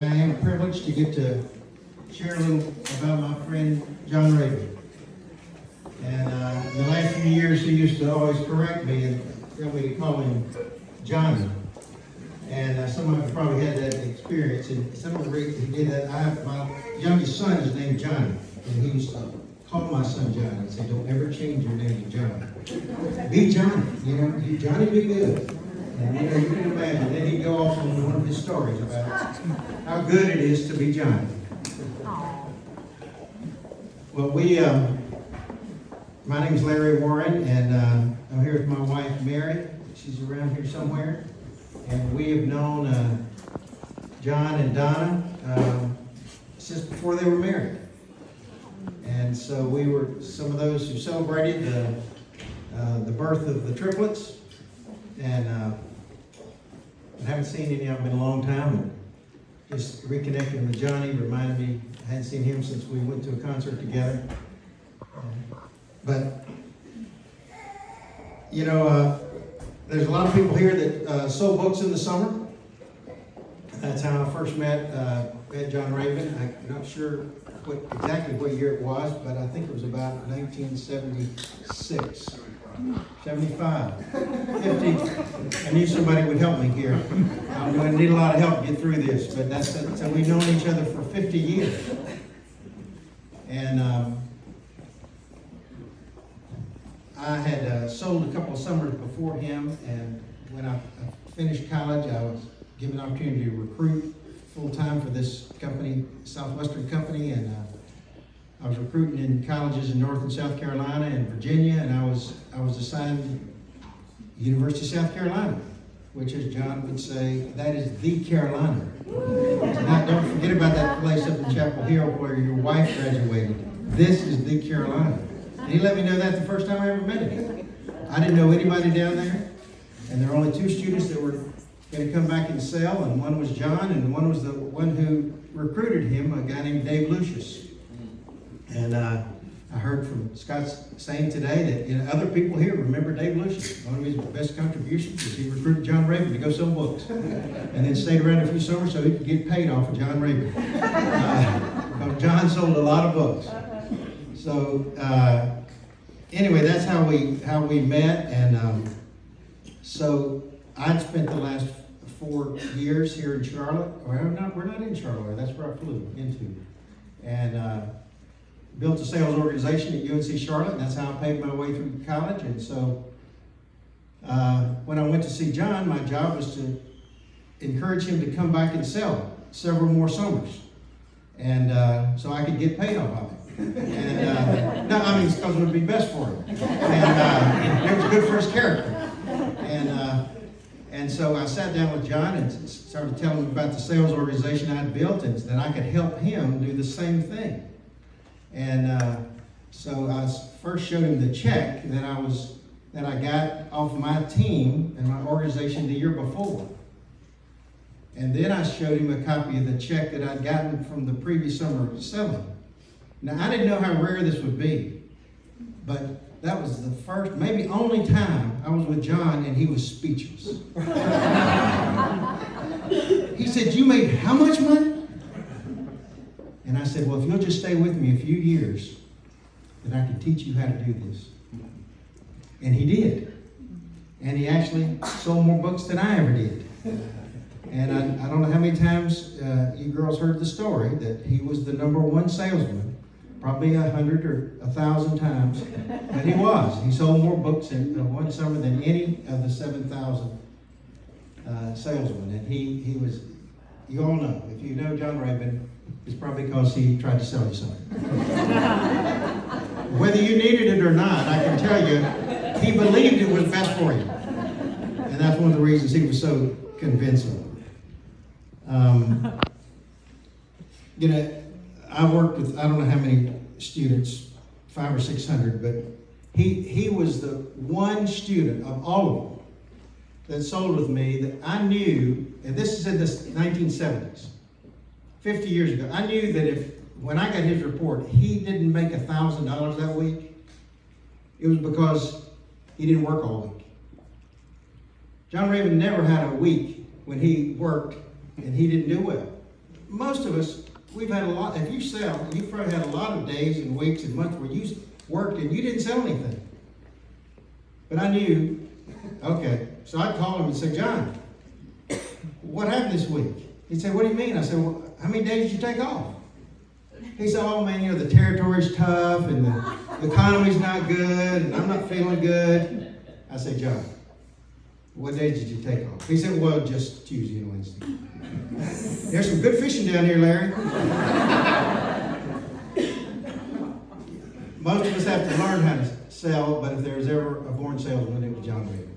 I am privileged to get to share a little about my friend John Rabon. And in the last few years, he used to always correct me and tell me to call him Johnny. And some of you probably had that experience. And some of the reasons he did that, my youngest son is named Johnny. And he used to call my son Johnny and say, "Don't ever change your name to Johnny. Be Johnny, Johnny be good." And you can imagine, then he'd go off on one of his stories about how good it is to be Johnny. Well, my name's Larry Warren, and I'm here with my wife, Mary. She's around here somewhere. And we have known John and Donna since before they were married. And so we were some of those who celebrated the birth of the triplets. And I haven't seen any of them in a long time. And just reconnecting with Johnny reminded me I hadn't seen him since we went to a concert together. But there's a lot of people here that sold books in the summer. That's how I first met John Rabon. I'm not sure exactly what year it was, but I think it was about 1976. 75, 50. I knew somebody would help me here. I'm going to need a lot of help to get through this, but so we've known each other for 50 years. And I had sold a couple of summers before him, and when I finished college, I was given an opportunity to recruit full-time for this company, Southwestern company, and I was recruiting in colleges in North and South Carolina and Virginia, and I was assigned to University of South Carolina, which, as John would say, that is the Carolina. Now, don't forget about that place up in Chapel Hill where your wife graduated. This is the Carolina. And he let me know that the first time I ever met him. I didn't know anybody down there, and there were only two students that were going to come back and sell, and one was John, and one was the one who recruited him, a guy named Dave Lucius. And I heard from Scott saying today that other people here remember Dave Lucius. One of his best contributions was he recruited John Rabon to go sell books, and then stayed around a few summers so he could get paid off of John Rabon. John sold a lot of books. So anyway, that's how we met, and so I'd spent the last 4 years here in Charlotte. We're not in Charlotte. That's where I flew into, and built a sales organization at UNC Charlotte, and that's how I paid my way through college. And so when I went to see John, my job was to encourage him to come back and sell several more summers, and so I could get paid off of it. And because it would be best for him, and it was good for his character. And so I sat down with John and started telling him about the sales organization I'd built, and that I could help him do the same thing. And so I first showed him the check that I got off my team and my organization the year before. And then I showed him a copy of the check that I'd gotten from the previous summer selling. Now, I didn't know how rare this would be, but that was the first, maybe only time I was with John and he was speechless. He said, "You made how much money?" And I said, "Well, if you'll just stay with me a few years, then I can teach you how to do this." And he did. And he actually sold more books than I ever did. And I don't know how many times you girls heard the story that he was the #1 salesman, probably 100 or 1,000 times. But he was. He sold more books in one summer than any of the 7,000 salesmen. And he was, you all know, if you know John Rabon, it's probably because he tried to sell you something. Whether you needed it or not, I can tell you, he believed it was best for you. And that's one of the reasons he was so convincing. I worked with, I don't know how many students, 500 or 600, but he was the one student of all of them that sold with me that I knew, and this is in the 1970s, 50 years ago, I knew that when I got his report, he didn't make $1,000 that week, it was because he didn't work all week. John Rabon never had a week when he worked and he didn't do well. most of us, we've had a lot, if you sell, you've probably had a lot of days and weeks and months where you worked and you didn't sell anything. But I knew, okay, so I'd call him and say, John, what happened this week? He'd say, what do you mean? I said, well, how many days did you take off? He said, oh man, the territory's tough and the economy's not good and I'm not feeling good. I said, John, what days did you take off? He said, well, just Tuesday and Wednesday. There's some good fishing down here, Larry. Most of us have to learn how to sell, but if there was ever a born salesman, it was John Rabon.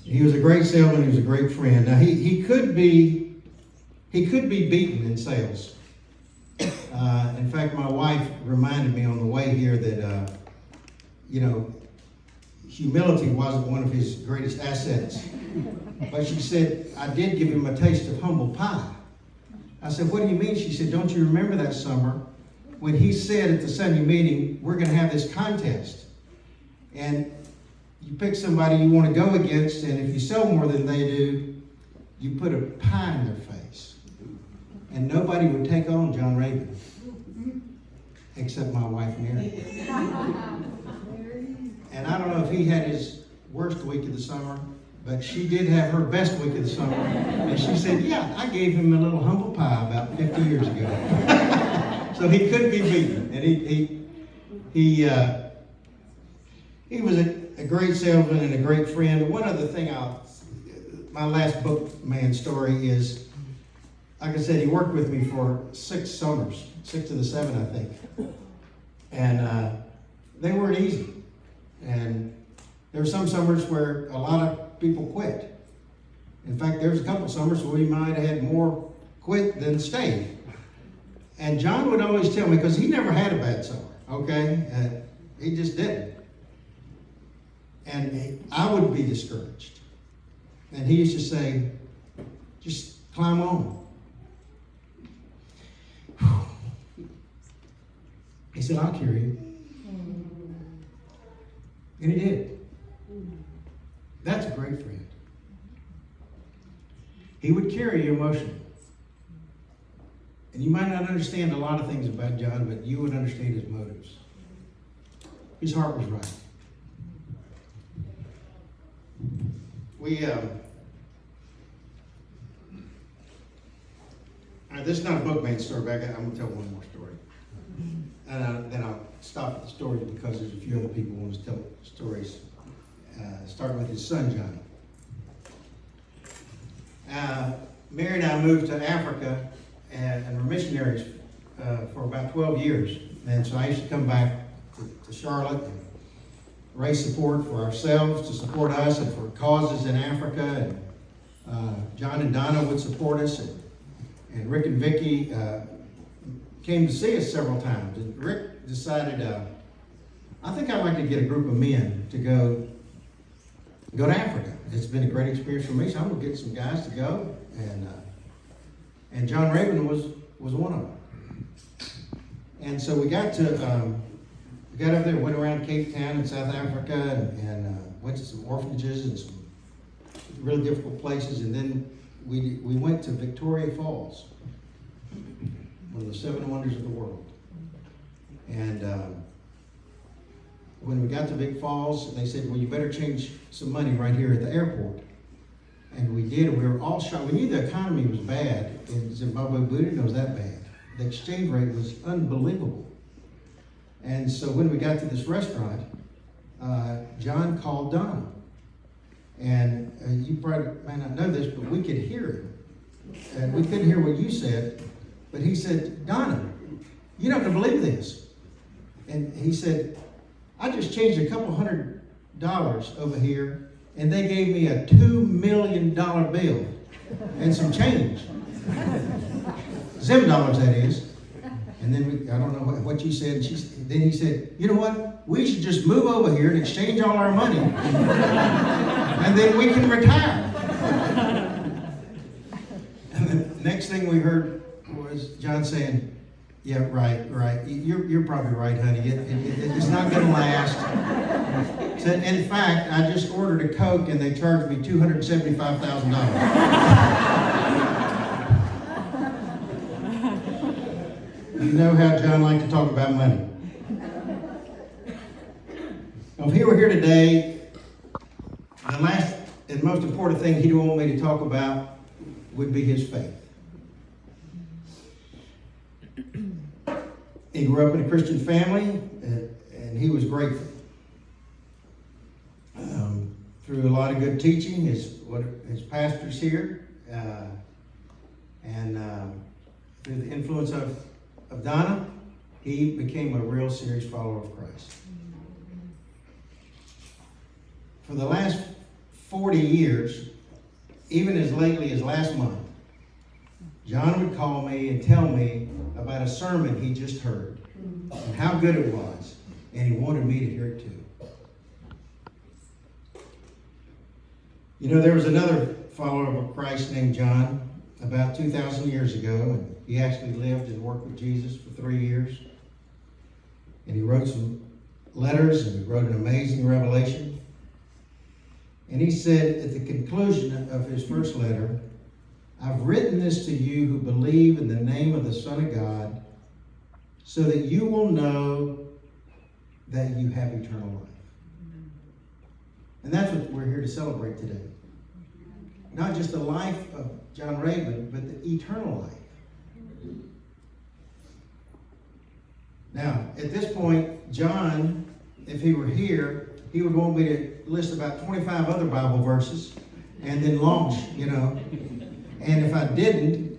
He was a great salesman. He was a great friend. Now he could be beaten in sales. In fact, my wife reminded me on the way here that humility wasn't one of his greatest assets. But she said, I did give him a taste of humble pie. I said, what do you mean? She said, don't you remember that summer when he said at the Sunday meeting, we're going to have this contest. And you pick somebody you want to go against, and if you sell more than they do, you put a pie in their face. And nobody would take on John Rabon, except my wife, Mary. And I don't know if he had his worst week of the summer, but she did have her best week of the summer. And she said, yeah, I gave him a little humble pie about 50 years ago. So he could be beaten. And he was a great salesman and a great friend. One other thing, my last bookman story is, like I said, he worked with me for 6 summers, 6 of the 7, I think. And they weren't easy. And there were some summers where a lot of people quit. In fact, there was a couple summers where we might have had more quit than stayed. And John would always tell me, because he never had a bad summer, okay? He just didn't. And I would be discouraged. And he used to say, just climb on. He said, I'll carry you. And he did. That's a great friend. He would carry you emotionally. And you might not understand a lot of things about John, but you would understand his motives. His heart was right. This is not a bookman story, but I'm going to tell one more story. And then I'll stop at the stories because there's a few other people who want to tell stories. Starting with his son, Johnny. Mary and I moved to Africa and were missionaries for about 12 years. And so I used to come back to Charlotte and raise support for ourselves, to support us, and for causes in Africa. And John and Donna would support us, and Rick and Vicki came to see us several times. And Rick decided, I think I'd like to get a group of men to go to Africa. It's been a great experience for me, so I'm going to get some guys to go. And John Rabon was one of them. And so we got up there, went around Cape Town in South Africa, and went to some orphanages and some really difficult places. And then we went to Victoria Falls, one of the 7 wonders of the world. And when we got to Big Falls, they said, well, you better change some money right here at the airport. And we did, and we were all shocked. We knew the economy was bad in Zimbabwe, but we didn't know it was that bad. The exchange rate was unbelievable. And so when we got to this restaurant, John called Donna. And you probably may not know this, but we could hear him. And we couldn't hear what you said, but he said, Donna, you're not going to believe this. And he said, I just changed a couple $100 over here, and they gave me a $2 million bill and some change. Zim dollars, that is. And then I don't know what you said. Then he said, you know what? We should just move over here and exchange all our money, and then we can retire. And the next thing we heard was John saying, yeah, right. You're probably right, honey. It's not going to last. Said, in fact, I just ordered a Coke and they charged me $275,000. you know how John liked to talk about money. Well, if he were here today, the last and most important thing he'd want me to talk about would be his faith. He grew up in a Christian family, and he was grateful. Through a lot of good teaching, his pastors here, and through the influence of Donna, he became a real serious follower of Christ. For the last 40 years, even as lately as last month, John would call me and tell me about a sermon he just heard and how good it was, and he wanted me to hear it too. You know, there was another follower of Christ named John about 2,000 years ago, and he actually lived and worked with Jesus for 3 years. And he wrote some letters, and he wrote an amazing revelation. And he said at the conclusion of his first letter, "I've written this to you who believe in the name of the Son of God, so that you will know that you have eternal life." And that's what we're here to celebrate today. Not just the life of John Rabon, but the eternal life. Now, at this point, John, if he were here, he would want me to list about 25 other Bible verses and then launch, you know. And if I didn't,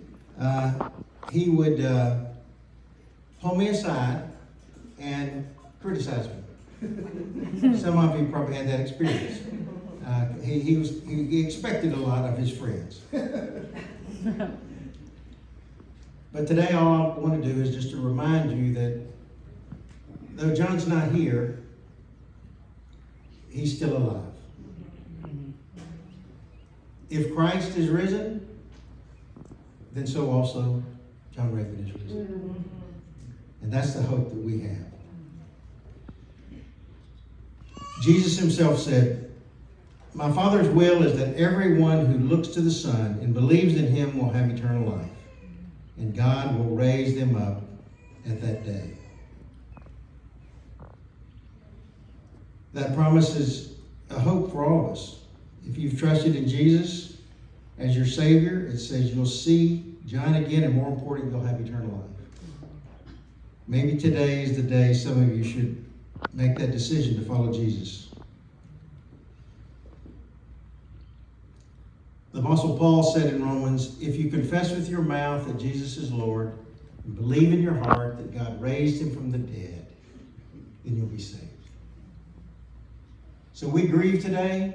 he would pull me aside and criticize me. Some of you probably had that experience. He expected a lot of his friends. But today all I want to do is just to remind you that though John's not here, he's still alive. If Christ is risen, then so also John Rabon is risen. And that's the hope that we have. Jesus himself said, "My Father's will is that everyone who looks to the Son and believes in him will have eternal life, and God will raise them up at that day." That promises a hope for all of us. If you've trusted in Jesus as your Savior, it says you'll see John again, and more important, you'll have eternal life. Maybe today is the day some of you should make that decision to follow Jesus. The Apostle Paul said in Romans, "If you confess with your mouth that Jesus is Lord and believe in your heart that God raised him from the dead, then you'll be saved." So we grieve today,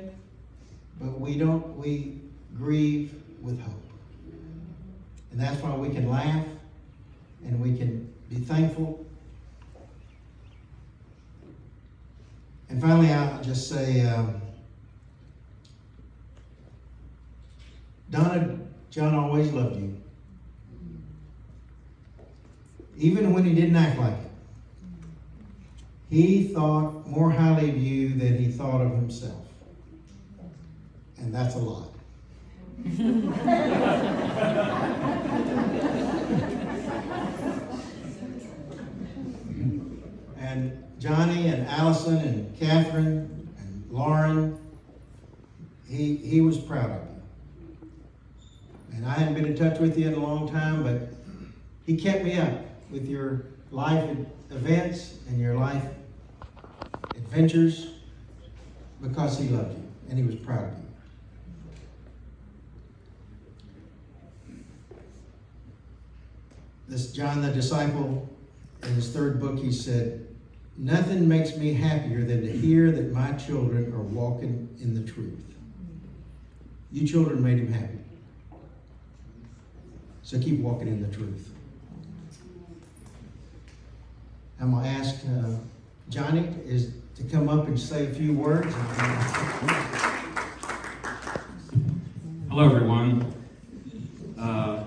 but we grieve with hope. And that's why we can laugh and we can be thankful. And finally, I'll just say, Donna, John always loved you. Even when he didn't act like it. He thought more highly of you than he thought of himself. And that's a lot. And Johnny and Allison and Catherine and Lauren, he was proud of you. And I hadn't been in touch with you in a long time, but he kept me up with your life events and your life adventures because he loved you and he was proud of you. This John the disciple, in his third book, he said, "Nothing makes me happier than to hear that my children are walking in the truth." You children made him happy. So keep walking in the truth. I'm going to ask Johnny to come up and say a few words. Hello, everyone.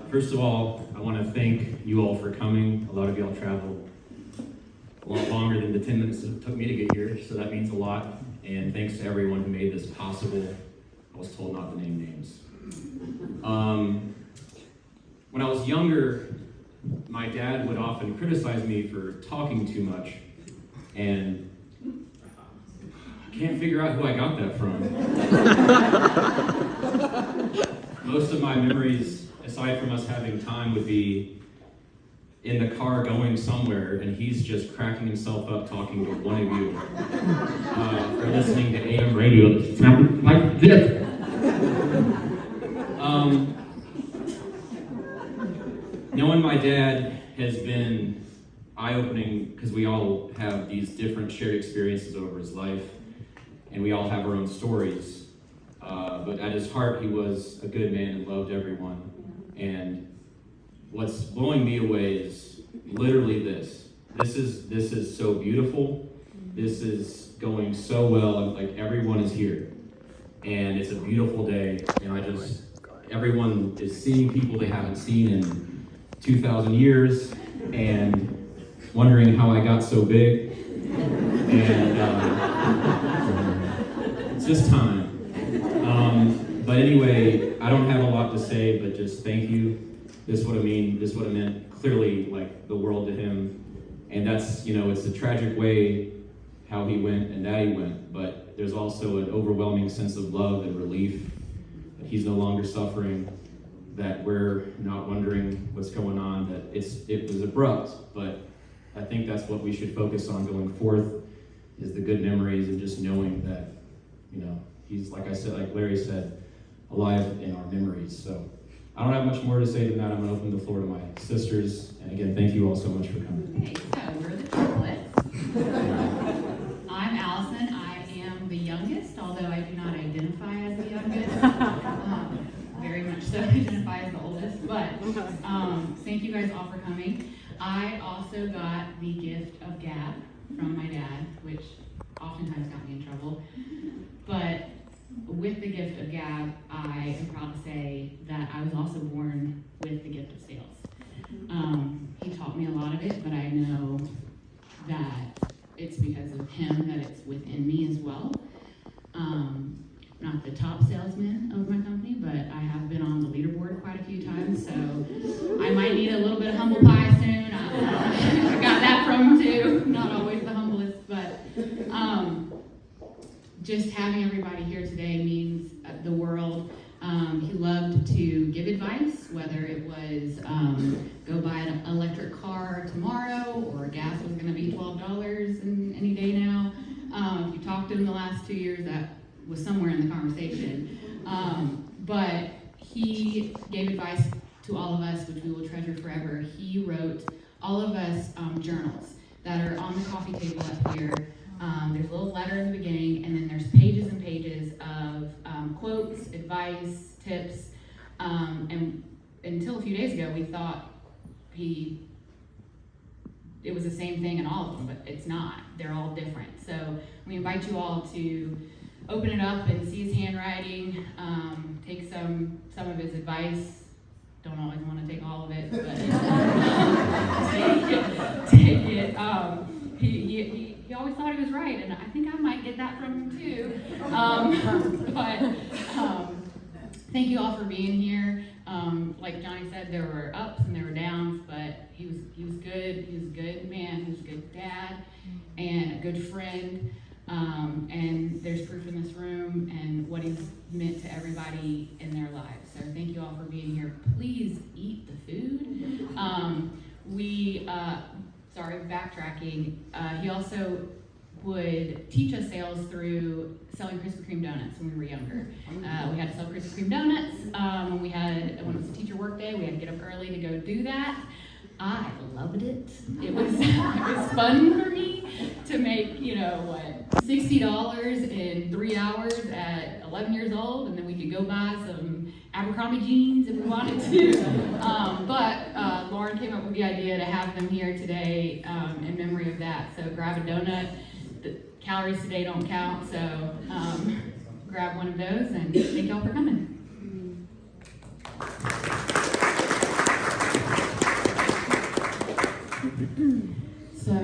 First of all, I want to thank you all for coming. A lot of y'all traveled a lot longer than the 10 minutes it took me to get here, so that means a lot. And thanks to everyone who made this possible. I was told not to name names. When I was younger, my dad would often criticize me for talking too much, and I can't figure out who I got that from. Most of my memories, aside from us having time, would be in the car going somewhere, and he's just cracking himself up talking to one of you, or listening to AM radio that sounded like this. Knowing my dad has been eye-opening because we all have these different shared experiences over his life, and we all have our own stories. But at his heart, he was a good man and loved everyone. And what's blowing me away is literally this. This is so beautiful. This is going so well. Like, everyone is here, and it's a beautiful day. And everyone is seeing people they haven't seen in 2,000 years, and wondering how I got so big. And it's just time. But anyway, I don't have a lot to say, but just thank you. This would have meant clearly like the world to him. And that's, it's a tragic way how he went and that he went, but there's also an overwhelming sense of love and relief that he's no longer suffering, that we're not wondering what's going on, that it was abrupt, but I think that's what we should focus on going forth, is the good memories and just knowing that, he's, like I said, like Larry said, alive in our memories. So I don't have much more to say than that. I'm gonna open the floor to my sisters. And again, thank you all so much for coming. Okay, so we're the triplets. I'm Allison. I am the youngest, although I do not identify as the youngest. Very much so identify as the oldest, but thank you guys all for coming. I also got the gift of gab from my dad, which oftentimes got me in trouble. But with the gift of gab, I am proud to say that I was also born with the gift of sales. He taught me a lot of it, but I know that it's because of him that it's within me as well. Not the top salesman of my company, but I have been on the leaderboard quite a few times, so I might need a little bit of humble pie soon. I got that from him too. Not always the humblest, but just having everybody here today means the world. He loved to give advice, whether it was go buy an electric car tomorrow, or gas was going to be $12 any day now. If you talked to him the last 2 years, that was somewhere in the conversation. But he gave advice to all of us, which we will treasure forever. He wrote all of us journals that are on the coffee table up here. There's a little letter in the beginning, and then there's pages and pages of quotes, advice, tips, and until a few days ago, we thought it was the same thing in all of them, but it's not. They're all different. So we invite you all to open it up and see his handwriting, take some of his advice. Don't always want to take all of it, but take it. He always thought he was right, and I think I might get that from him too. Thank you all for being here. Like Johnny said, there were ups and there were downs, but he was good. He was a good man. He was a good dad and a good friend. And there's proof in this room and what he's meant to everybody in their lives. So thank you all for being here. Please eat the food. Backtracking. He also would teach us sales through selling Krispy Kreme donuts when we were younger. We had to sell Krispy Kreme donuts. When it was a teacher work day, we had to get up early to go do that. I loved it. It was fun for me to make, $60 in 3 hours at 11 years old, and then we could go buy some Abercrombie jeans if we wanted to. But Lauren came up with the idea to have them here today in memory of that. So grab a donut. The calories today don't count, so grab one of those, and thank y'all for coming. So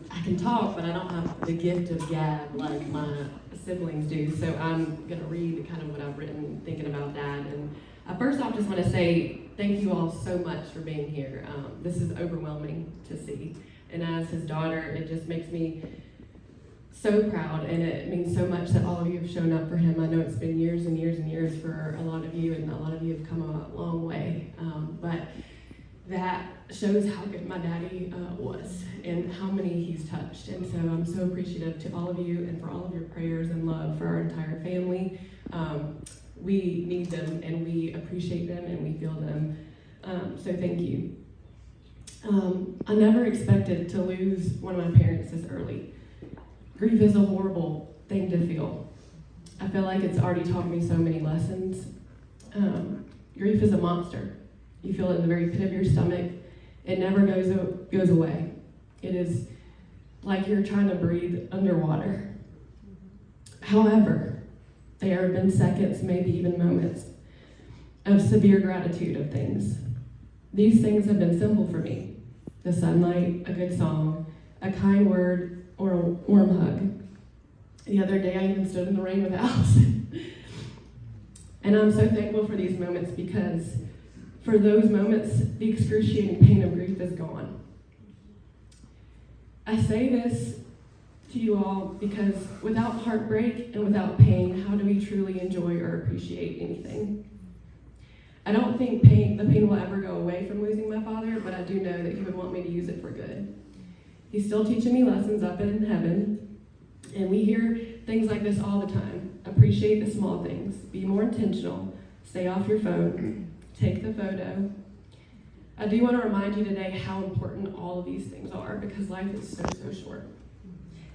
I can talk, but I don't have the gift of gab like my siblings do. So I'm going to read kind of what I've written thinking about that. And First off, just want to say thank you all so much for being here. This is overwhelming to see. And as his daughter, it just makes me so proud, and it means so much that all of you have shown up for him. I know it's been years and years and years for a lot of you, and a lot of you have come a long way. But that shows how good my daddy was and how many he's touched. And so I'm so appreciative to all of you and for all of your prayers and love for our entire family. We need them, and we appreciate them, and we feel them. So thank you. I never expected to lose one of my parents this early. Grief is a horrible thing to feel. I feel like it's already taught me so many lessons. Grief is a monster. You feel it in the very pit of your stomach. It never goes away. It is like you're trying to breathe underwater. However, there have been seconds, maybe even moments, of severe gratitude of things. These things have been simple for me. The sunlight, a good song, a kind word, or a warm hug. The other day I even stood in the rain with Allison. And I'm so thankful for these moments because for those moments, the excruciating pain of grief is gone. I say this to you all because without heartbreak and without pain, how do we truly enjoy or appreciate anything? I don't think the pain will ever go away from losing my father, but I do know that he would want me to use it for good. He's still teaching me lessons up in heaven, and we hear things like this all the time. Appreciate the small things. Be more intentional. Stay off your phone. Take the photo. I do want to remind you today how important all of these things are because life is so short.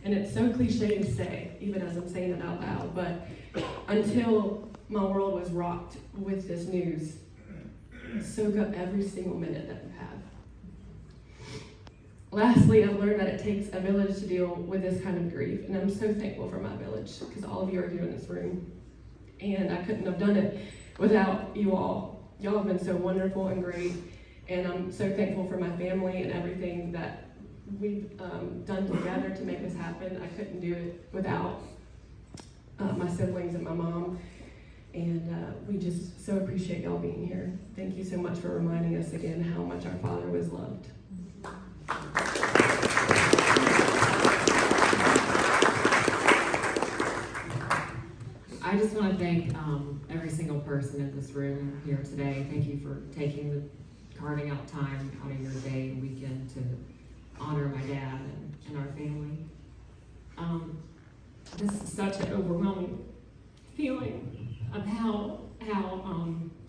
And it's so cliche to say, even as I'm saying it out loud, but until my world was rocked with this news, soak up every single minute that you have. Lastly, I've learned that it takes a village to deal with this kind of grief, and I'm so thankful for my village because all of you are here in this room, and I couldn't have done it without you all. Y'all have been so wonderful and great, and I'm so thankful for my family and everything that we've done together to make this happen. I couldn't do it without my siblings and my mom, and we just so appreciate y'all being here. Thank you so much for reminding us again how much our Father was loved. I just want to thank every single person in this room here today. Thank you for carving out time out of your day and weekend to honor my dad and our family. This is such an overwhelming feeling of how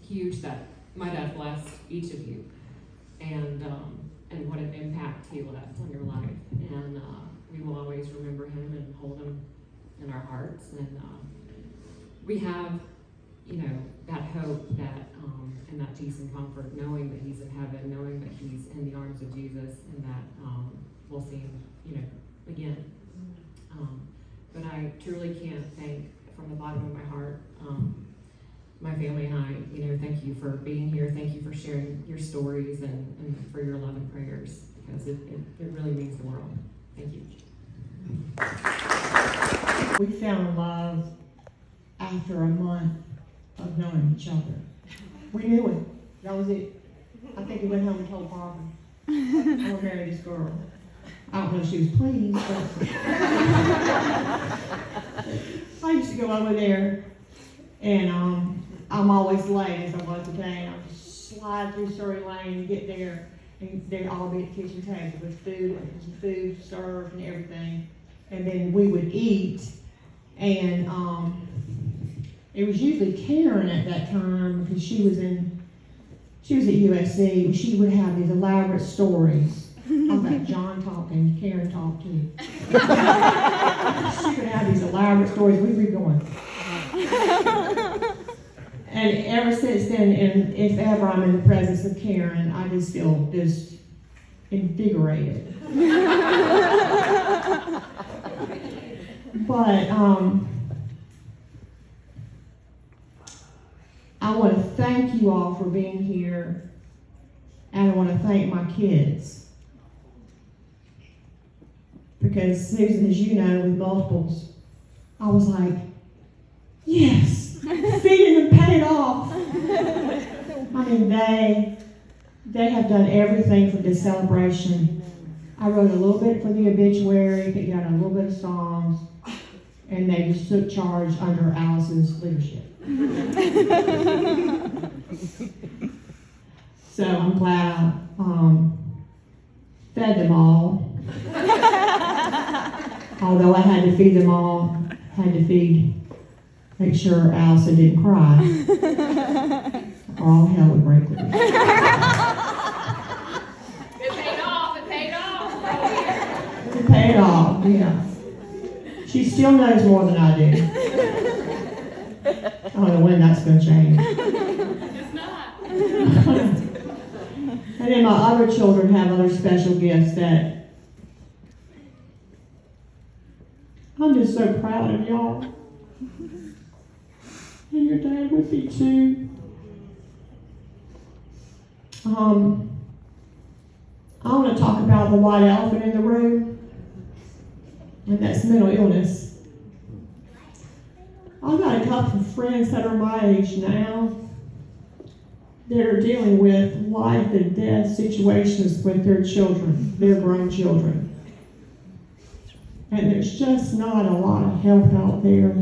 huge that my dad blessed each of you and what an impact he left on your life. And we will always remember him and hold him in our hearts. And we have, that hope that and that peace and comfort, knowing that he's in heaven, knowing that he's in the arms of Jesus, and that we'll see him, again. But I truly can't thank from the bottom of my heart my family and I, thank you for being here. Thank you for sharing your stories and for your love and prayers, because it really means the world. Thank you. We found love after a month of knowing each other. We knew it. That was it. I think he went home and told Barbara, I'm gonna marry this girl. I don't know if she was pleased, but I used to go over there, and I'm always late as I was today. I would slide through Surrey Lane and get there, and they'd all be at the kitchen table with food, and some food served and everything. And then we would eat, and it was usually Karen at that time because she was at USC. She would have these elaborate stories about John talking, Karen talked too. She would have these elaborate stories. We'd be going. And ever since then, and if ever I'm in the presence of Karen, I just feel just invigorated. But I want to thank you all for being here, and I want to thank my kids. Because Susan, as you know, with multiples, I was like, yes, feeding them paid off. I mean, they have done everything for this celebration. I wrote a little bit for the obituary, picked out a little bit of songs, and they just took charge under Alice's leadership. So I'm glad I fed them all. Although I had to feed them all, make sure Allison didn't cry, or all hell would break loose. It paid off. It paid off. It paid off, yeah. She still knows more than I do. I don't know when that's going to change. It's not. And then my other children have other special gifts that I'm just so proud of y'all. And your dad with me too. I want to talk about the white elephant in the room, and that's mental illness. I've got a couple of friends that are my age now that are dealing with life and death situations with their children, their grown children. And there's just not a lot of help out there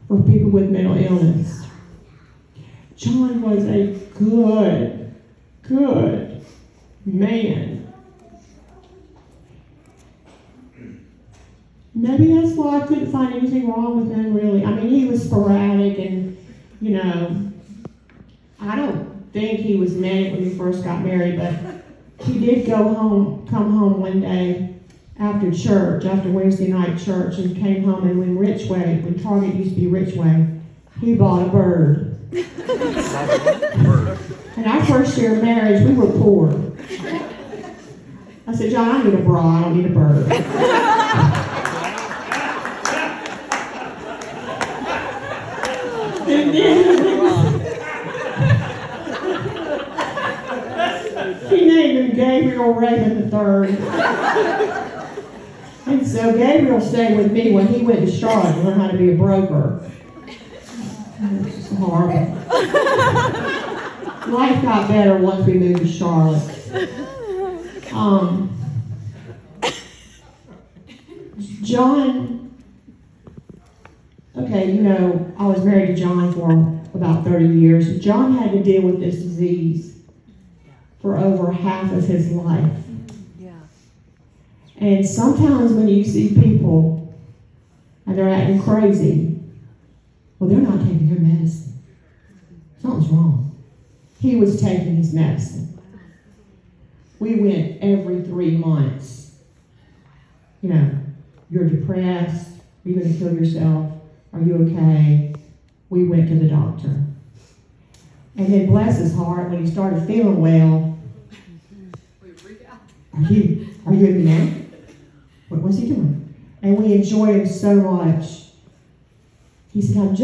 for people with mental illness. John was a good man. Maybe that's why I couldn't find anything wrong with him, really. I mean, he was sporadic and, I don't think he was married when he first got married, but he did come home one day after church, after Wednesday night church, and came home, and when Target used to be Richway, he bought a bird. And our first year of marriage, we were poor. I said, John, I need a bra, I don't need a bird. And then he named him Gabriel Raven III. And so Gabriel stayed with me when he went to Charlotte to learn how to be a broker. It was just horrible. Life got better once we moved to Charlotte. John, I was married to John for about 30 years. John had to deal with this disease for over half of his life. And sometimes when you see people and they're acting crazy, well, they're not taking their medicine. Something's wrong. He was taking his medicine. We went every 3 months. You're depressed. Are you going to kill yourself? Are you okay? We went to the doctor. And then bless his heart, when he started feeling well, are you in now? What was he doing? And we enjoyed him so much. He said,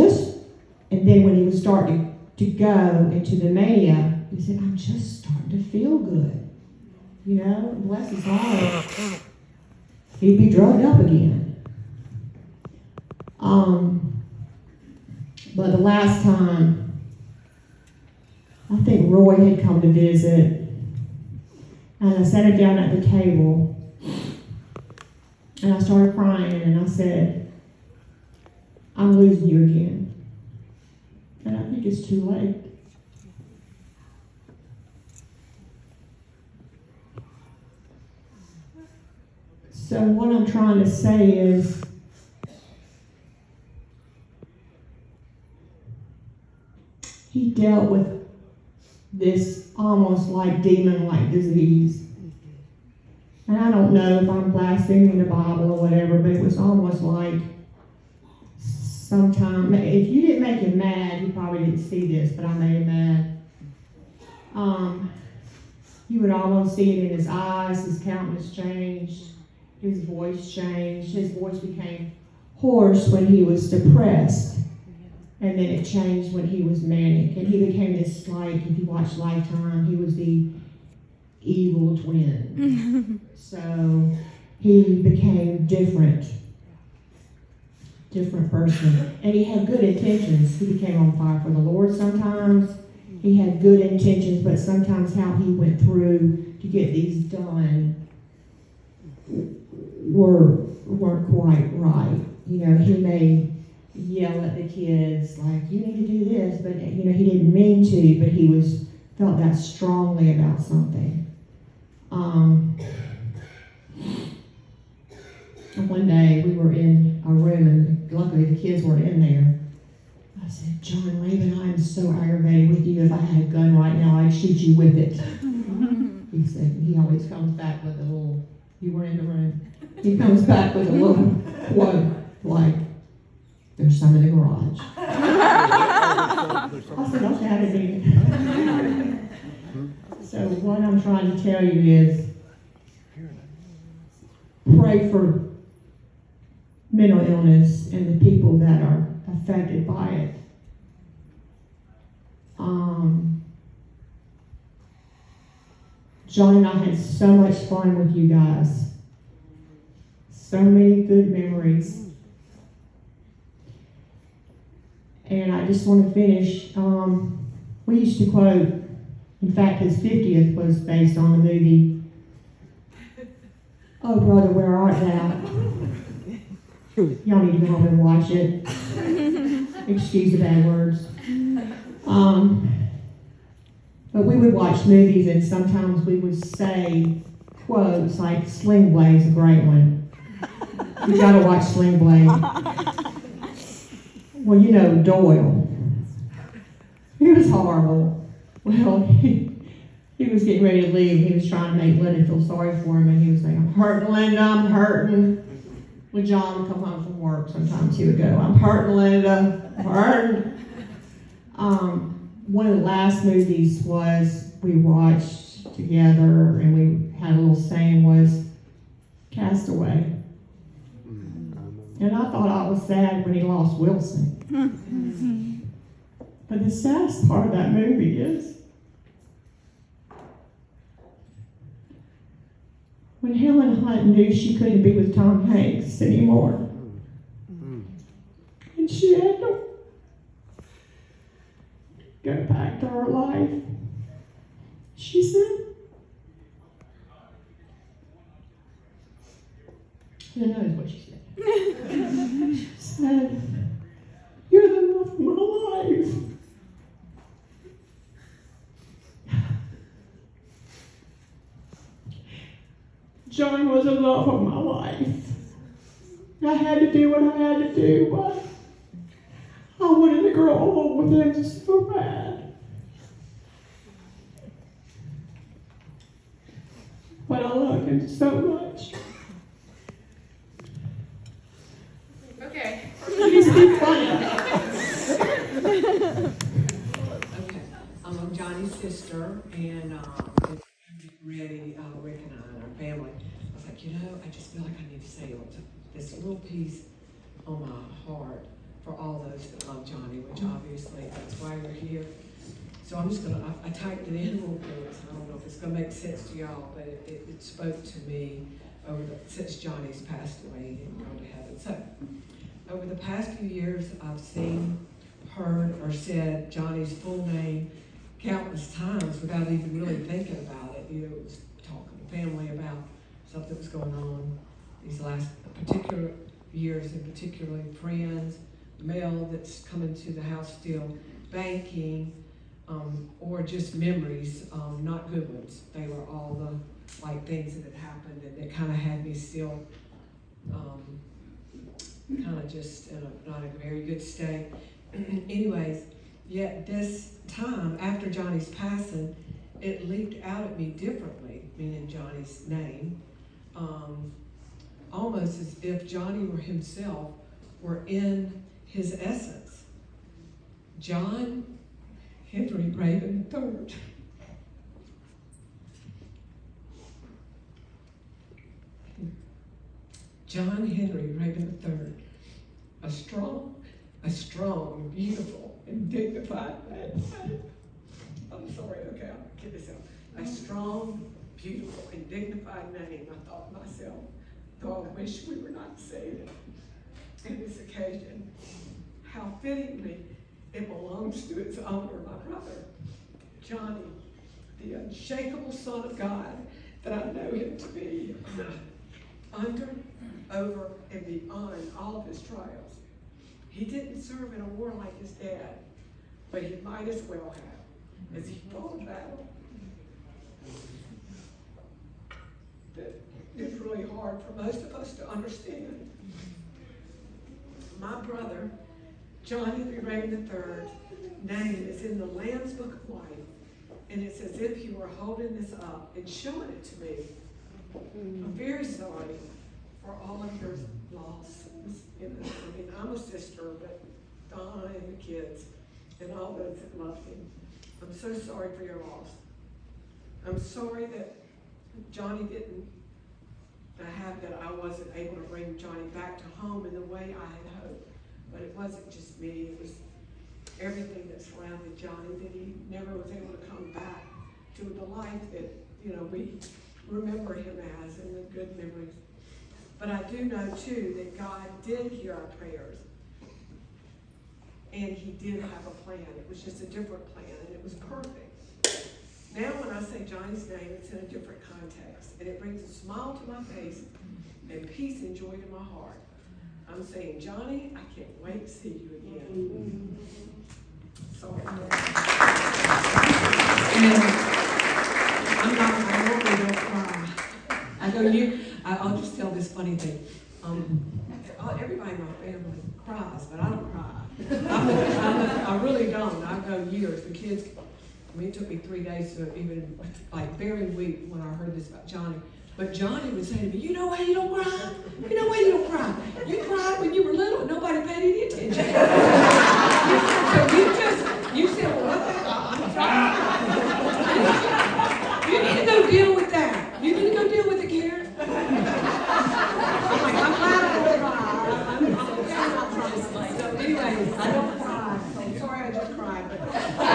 and then when he was starting to go into the mania, he said, I'm just starting to feel good. Bless his heart. He'd be drugged up again. But the last time, I think Roy had come to visit, and I sat him down at the table, and I started crying, and I said, I'm losing you again. And I think it's too late. So what I'm trying to say is, he dealt with this almost like demon-like disease. And I don't know if I'm blaspheming the Bible or whatever, but it was almost like sometimes, if you didn't make him mad, you probably didn't see this, but I made him mad. You would almost see it in his eyes, his countenance changed, his voice changed. His voice became hoarse when he was depressed. And then it changed when he was manic. And he became this, if you watch Lifetime, he was the evil twin. So he became different. different person. And he had good intentions. He became on fire for the Lord sometimes. He had good intentions, but sometimes how he went through to get these done weren't quite right. You know, he may yell at the kids like, you need to do this, but you know, he didn't mean to, but he felt that strongly about something. And one day we were in a room, and luckily the kids weren't in there. I said, John Raven, I am so aggravated with you. If I had a gun right now, I'd shoot you with it. He said, he always comes back with a little, you weren't in the room. He comes back with a little quote like, there's some in the garage. I said, okay, I didn't mean it. So what I'm trying to tell you is, pray for mental illness and the people that are affected by it. John and I had so much fun with you guys. So many good memories. And I just want to finish. We used to quote, in fact, his 50th was based on the movie, Oh Brother, Where Art Thou? Y'all need to go home and watch it. Excuse the bad words. But we would watch movies, and sometimes we would say quotes like Sling Blade's a great one. You gotta watch Sling Blade. Well, you know, Doyle. He was horrible. Well, he was getting ready to leave. He was trying to make Linda feel sorry for him, and he was like, I'm hurting, Linda, I'm hurting. When John would come home from work, sometimes he would go, I'm hurting, Linda, I'm hurting. One of the last movies we watched together, and we had a little saying was, Castaway. And I thought I was sad when he lost Wilson. But the saddest part of that movie is when Helen Hunt knew she couldn't be with Tom Hanks anymore, and she had to go back to her life, she said, who knows what she said? She said, you're the love of my life. John was the love of my life. I had to do what I had to do, but I wanted to grow old with him so bad. But I love him so much. Okay. He's too funny. Okay, I'm Johnny's sister, and ready, Rick and I and our family. I was like, you know, I just feel like I need to say this little piece on my heart for all those that love Johnny, which obviously that's why we're here. So I'm just gonna, I typed it in real quick, so I don't know if it's gonna make sense to y'all, but it spoke to me since Johnny's passed away, he didn't go to heaven. So, over the past few years, I've seen, heard, or said Johnny's full name countless times without even really thinking about it. You know, it was talking to family about something that was going on these last particular years, and particularly friends, mail that's coming to the house still, banking, or just memories, not good ones. They were all the things that had happened, and it kind of had me still kind of just in not a very good state. Anyways, yet this time, after Johnny's passing, it leaped out at me differently, meaning Johnny's name, almost as if Johnny were himself were in his essence. John Henry Raven III. John Henry Raven III, a strong, beautiful, and dignified man. I'm sorry, okay, I'll get this out. A strong, beautiful, and dignified name. I thought to myself, though I wish we were not saved. in this occasion, how fittingly it belongs to its owner, my brother, Johnny, the unshakable Son of God that I know him to be, under, over, and beyond all of his trials. He didn't serve in a war like his dad, but he might as well have, as he fought a battle that is really hard for most of us to understand. My brother, Johnny Rabon III, name is in the Lamb's Book of Life, and it's as if you were holding this up and showing it to me. I'm very sorry for all of your losses. I mean, I'm a sister, but Donna and the kids and all those that loved him. I'm so sorry for your loss. I'm sorry that Johnny didn't have that I wasn't able to bring Johnny back to home in the way I had hoped. But it wasn't just me, it was everything that surrounded Johnny, that he never was able to come back to the life that, we remember him as, and the good memories. But I do know too that God did hear our prayers, and he did have a plan. It was just a different plan, and it was perfect. Now when I say Johnny's name, it's in a different context, and it brings a smile to my face and peace and joy to my heart. I'm saying, Johnny, I can't wait to see you again. Sorry. I normally don't cry. I'll just tell this funny thing. Everybody in my family cries, but I don't cry. I really don't. I go years. The kids, it took me 3 days to even, very weak when I heard this about Johnny. But Johnny would say to me, you know why you don't cry? You know why you don't cry? You cried when you were little and nobody paid any attention. You said, well, what the hell? I'm sorry. You need to go deal with that. You need to go deal with it, Karen. I'm glad I don't cry. I'm okay not crying. So anyways, I don't cry. So I'm sorry I just cried. But I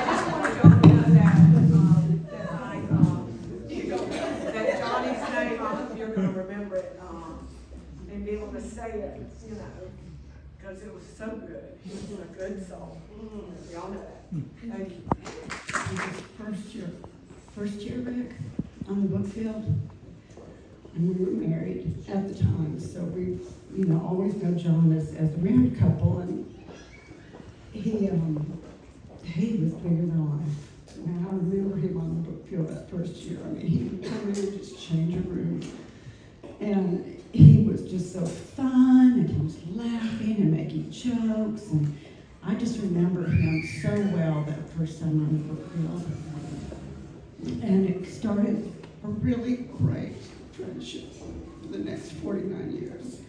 just wanted y'all to know that Johnny's name, I hope you're going to remember it and be able to say it, because it was so good. He was a good soul. Y'all know that. Thank you. First year back on the book field, and we were married at the time, so we, always know John as a married couple, and he was bigger than life. And I remember him on the book field that first year. I mean, he would come in and just change a room, and he was just so fun, and he was laughing and making jokes, and I just remember him so well that first summer on the book field. And it started a really great friendship for the next 49 years.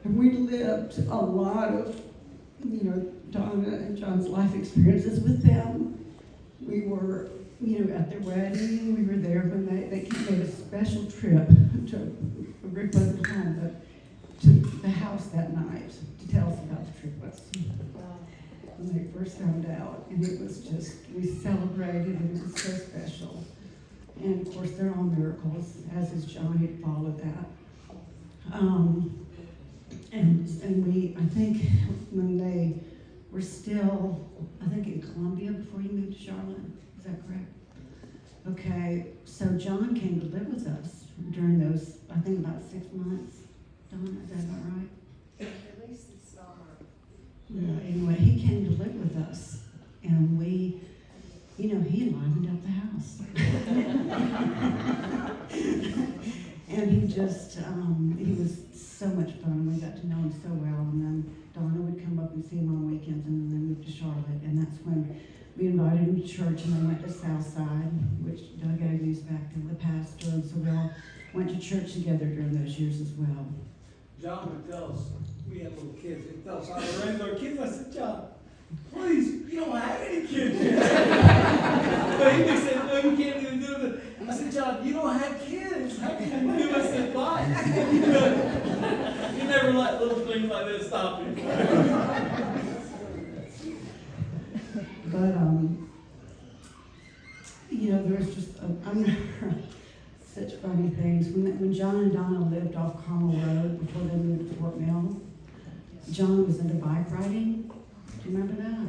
And we lived a lot of, Donna and John's life experiences with them. We were, at their wedding. We were there when they made a special trip to, Rick wasn't home, but to the house that night to tell us about the trip. When they first found out. And it was just, we celebrated, and it was so special. And of course, they're all miracles, as is John. He followed that. And we, I think, when they were still, in Columbia before you moved to Charlotte. Is that correct? Okay, so John came to live with us during those, about 6 months. Donna, is that about right? At least the summer. Yeah, anyway, he came to live with us, and we, he livened up the house. And he just, he was so much fun. We got to know him so well, and then Donna would come up and see him on weekends, and then they moved to Charlotte, and that's when we invited him to church, and they went to Southside, which Doug Agnew's back to the pastor, and so we all went to church together during those years as well. John would tell us, we had little kids, he'd tell us how to raise our kids. I said, John, please, you don't have any kids yet. But he said, no, you can't even do it. I said, John, you don't have kids. How can you give us advice? You never let little things like this stop you. But, there's just, such funny things. When John and Donna lived off Carmel Road before they moved to Fort Mill, John was into bike riding. Do you remember that?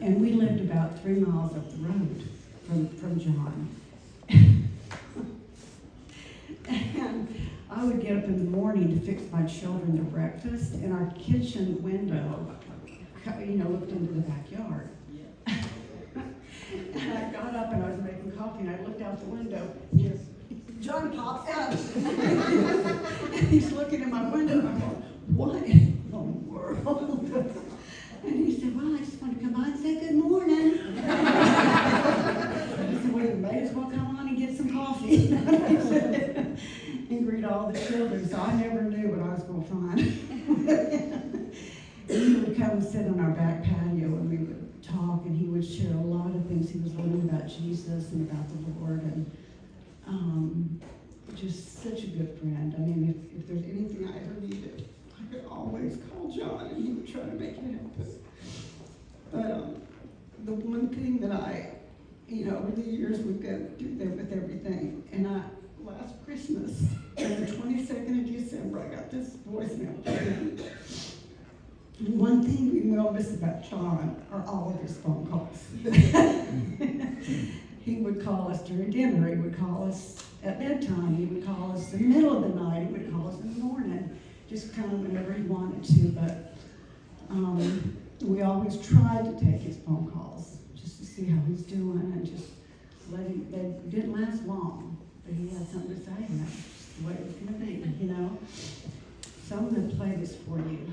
And we lived about 3 miles up the road from John. And I would get up in the morning to fix my children their breakfast, and our kitchen window, looked into the backyard. And I got up and I was making coffee, and I looked out the window. John popped out. And he's looking in my window, and I'm going, what in the world? And he said, well, I just want to come by and say good morning. I said, well, you may as well come on and get some coffee. And greet all the children, so I never knew what I was going to find. And he would come and sit on our back patio and we would talk, and he would share a lot of things he was learning about Jesus and about the Lord, and just such a good friend. I mean, if there's anything I ever needed, I could always call John and he would try to make it happen. But the one thing that over the years we've got through there with everything, and last Christmas, on the 22nd of December, I got this voicemail from him. And one thing we will miss about John are all of his phone calls. He would call us during dinner, he would call us at bedtime, he would call us in the middle of the night, he would call us in the morning, just kind of whenever he wanted to, but we always tried to take his phone calls, just to see how he's doing, and just let him, they didn't last long, but he had something to say, and that's just the way it was going to be, So I'm going to play this for you.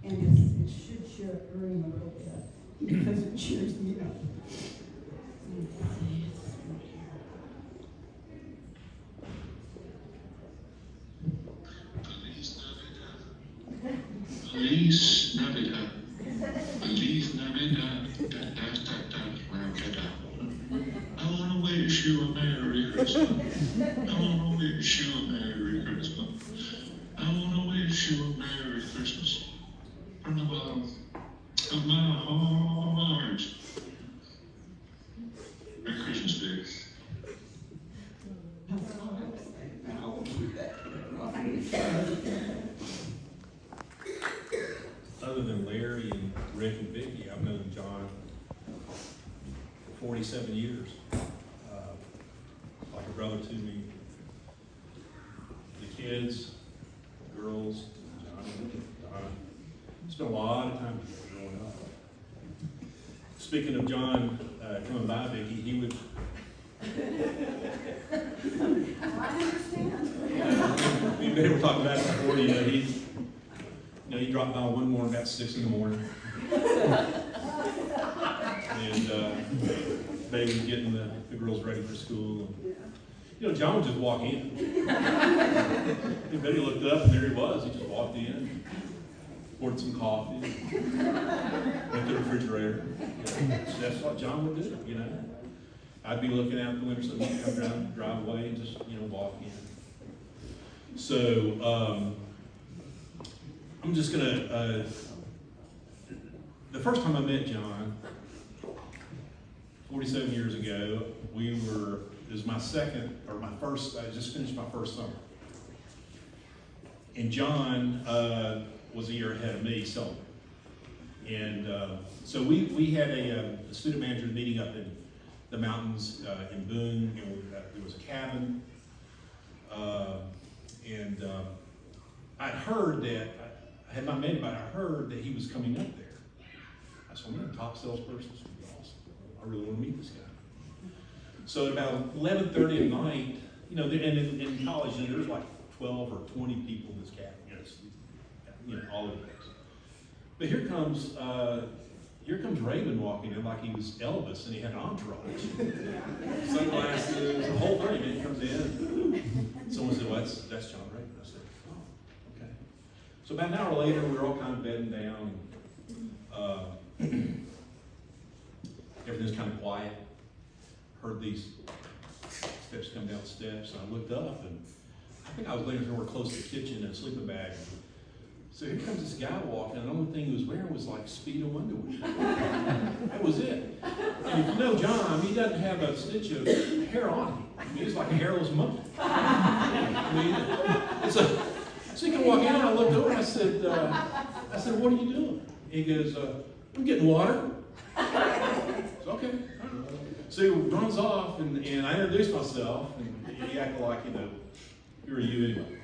And it should cheer up the room a little bit, because it cheers me up. Feliz Navidad. Feliz Navidad. I want to wish you a Merry Christmas. I want to wish you a Merry Christmas. I want to wish you a Merry Christmas. From the bottom of my heart. Merry Christmas, Dick. Other than Larry and Rick and Vicki, I've known John for 47 years. Like a brother to me. The kids, the girls, Johnny, Donna. Spent a lot of time together growing up. Speaking of John coming by, Vicki, he would. I understand. We were talking about it before. He dropped by one morning about 6 in the morning, and Baby was getting the girls ready for school. And, John would just walk in. And Betty looked up, and there he was. He just walked in, poured some coffee, went to the refrigerator. That's what John would do, I'd be looking out the window, so he'd come down the driveway and just, walk in. So, I'm just gonna, the first time I met John, 47 years ago, it was my first, I just finished my first summer. And John was a year ahead of me, so. And so we had a student manager meeting up in the mountains in Boone. There was a cabin. And I'd heard that, I had not met him, but I heard that he was coming up there. I said, I'm a top salesperson, this would be awesome. I really want to meet this guy. So at about 11:30 at night, and in college, there's like 12 or 20 people in this cabin, all over the place. But here comes Rabon walking in like he was Elvis, and he had an entourage. Sunglasses, the whole thing, and he comes in. Someone said, well, that's John Rabon. I said, oh, okay. So about an hour later, we were all kind of bedding down. Everything's kind of quiet. Heard these steps come down the steps, and I looked up, and I think I was laying somewhere close to the kitchen in a sleeping bag. So here comes this guy walking, and the only thing he was wearing was like Speedo underwear. That was it. And if you know John, he doesn't have a stitch of hair on him. I mean, he's like a hairless monkey. I mean, so he can walk out, I looked over, and I said, what are you doing? He goes, I'm getting water. It's okay. So he runs off, and I introduced myself, and he acted like, who are you anyway?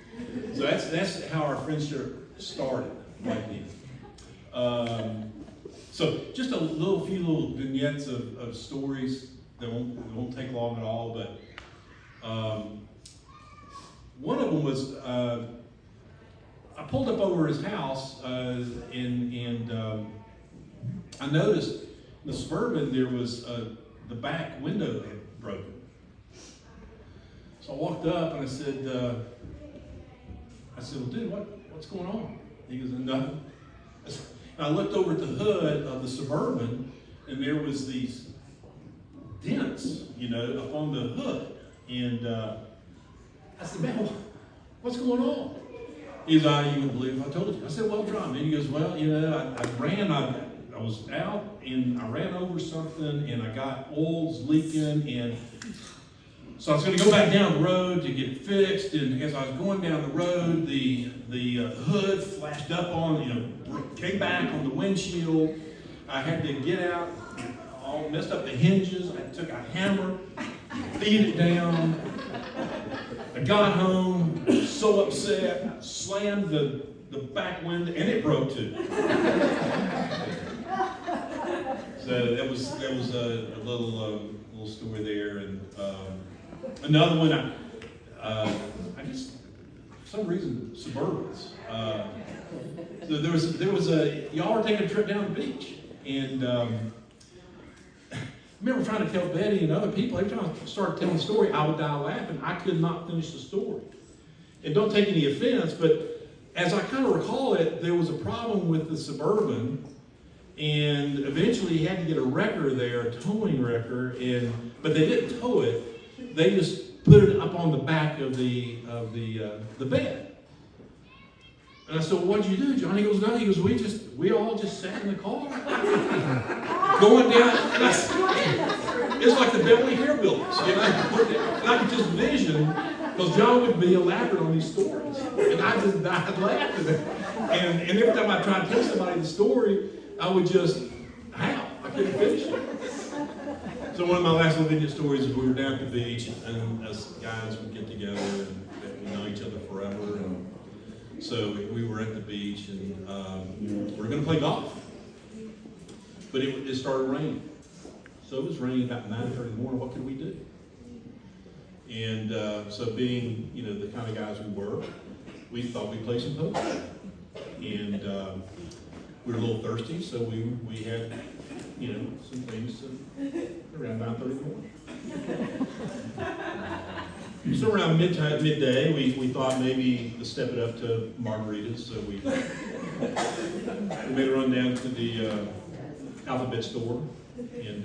So that's how our friendship started, right then. So just a few little vignettes of stories that won't take long at all, but one of them was I pulled up over his house and I noticed in the Suburban there was the back window had broken. So I walked up and I said, well, dude, what's going on? He goes, nothing. And I looked over at the hood of the Suburban, and there was these dents, up on the hood. And I said, man, what's going on? He goes, you wouldn't believe if I told you. I said, well, John, man. He goes, well, I was out, and I ran over something, and I got oils leaking, and so I was going to go back down the road to get it fixed, and as I was going down the road, the hood flashed up on, came back on the windshield. I had to get out, all messed up the hinges. I took a hammer, beat it down. I got home, so upset, slammed the back window, and it broke too. So that was a little story there, and another one. I just for some reason Suburbans. So there was y'all were taking a trip down the beach, and I remember trying to tell Betty and other people every time I started telling the story, I would die laughing. I could not finish the story, and don't take any offense, but as I kind of recall it, there was a problem with the Suburban. And eventually he had to get a wrecker there, a towing wrecker, but they didn't tow it. They just put it up on the back of the bed. And I said, well, what'd you do, John? He goes, no. He goes, we all just sat in the car, going down. And it's like the Beverly Hillbillies, And I could just vision, because John would be elaborate on these stories, and I just died laughing. And every time I tried to tell somebody the story, I would just howl. I couldn't finish it. So one of my last little video stories is we were down at the beach, and us guys would get together, and we know each other forever. And so we were at the beach, and we were going to play golf. But it started raining. So it was raining about 9:30 in the morning. What could we do? And so being, the kind of guys we were, we thought we'd play some poker. And we were a little thirsty, so we had, some things around 9:30 in the morning. So around midday, we thought maybe to step it up to margaritas, so we made a run down to the alphabet store and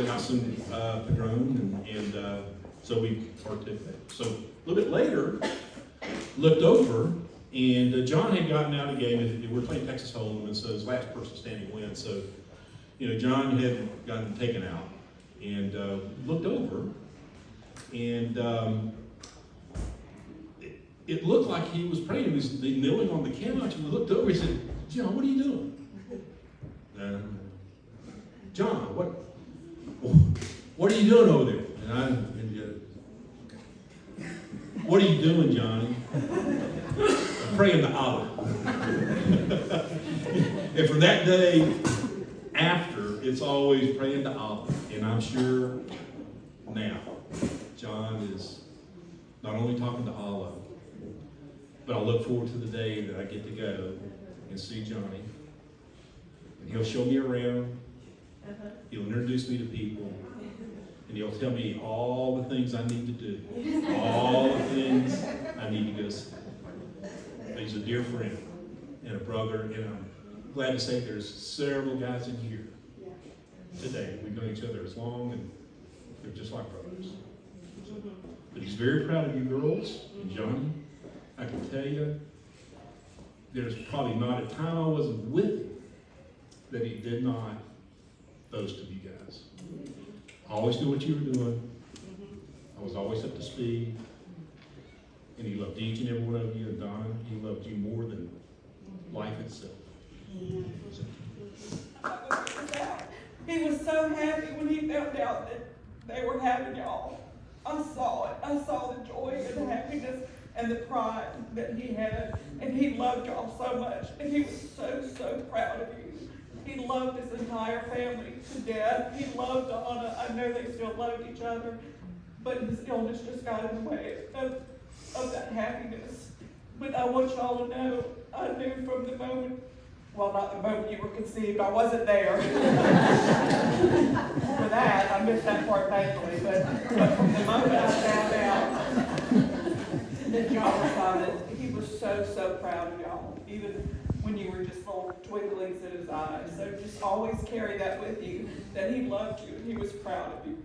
got some Padron, and so we partook that. So a little bit later, looked over. And John had gotten out of the game. We were playing Texas Hold'em, and so his last person standing wins. So, John had gotten taken out, and looked over, and it looked like he was praying. He was kneeling on the couch, and we looked over. He said, "John, what are you doing?" John, what are you doing over there? What are you doing, Johnny? Praying to Allah. And from that day after, it's always praying to Allah. And I'm sure now, John is not only talking to Allah, but I look forward to the day that I get to go and see Johnny. And he'll show me around. He'll introduce me to people. And he'll tell me all the things I need to do. All the things I need to go see. He's a dear friend and a brother, and I'm glad to say there's several guys in here today. We've known each other as long, and they're just like brothers. But he's very proud of you girls, and Johnny. I can tell you, there's probably not a time I wasn't with him that he did not those to you guys. I always knew what you were doing. I was always up to speed. And he loved each and every one of you, and Don, he loved you more than life itself. He was so happy when he found out that they were having y'all. I saw it. I saw the joy and the happiness and the pride that he had. And he loved y'all so much. And he was so, so proud of you. He loved his entire family to death. He loved Donna. I know they still loved each other. But his illness just got in the way of that happiness. But I want y'all to know, I knew from the moment, well, not the moment you were conceived, I wasn't there. For that, I missed that part thankfully, but from the moment I found out that y'all were fathered, he was so, so proud of y'all, even when you were just little twinklings in his eyes. So just always carry that with you, that he loved you and he was proud of you.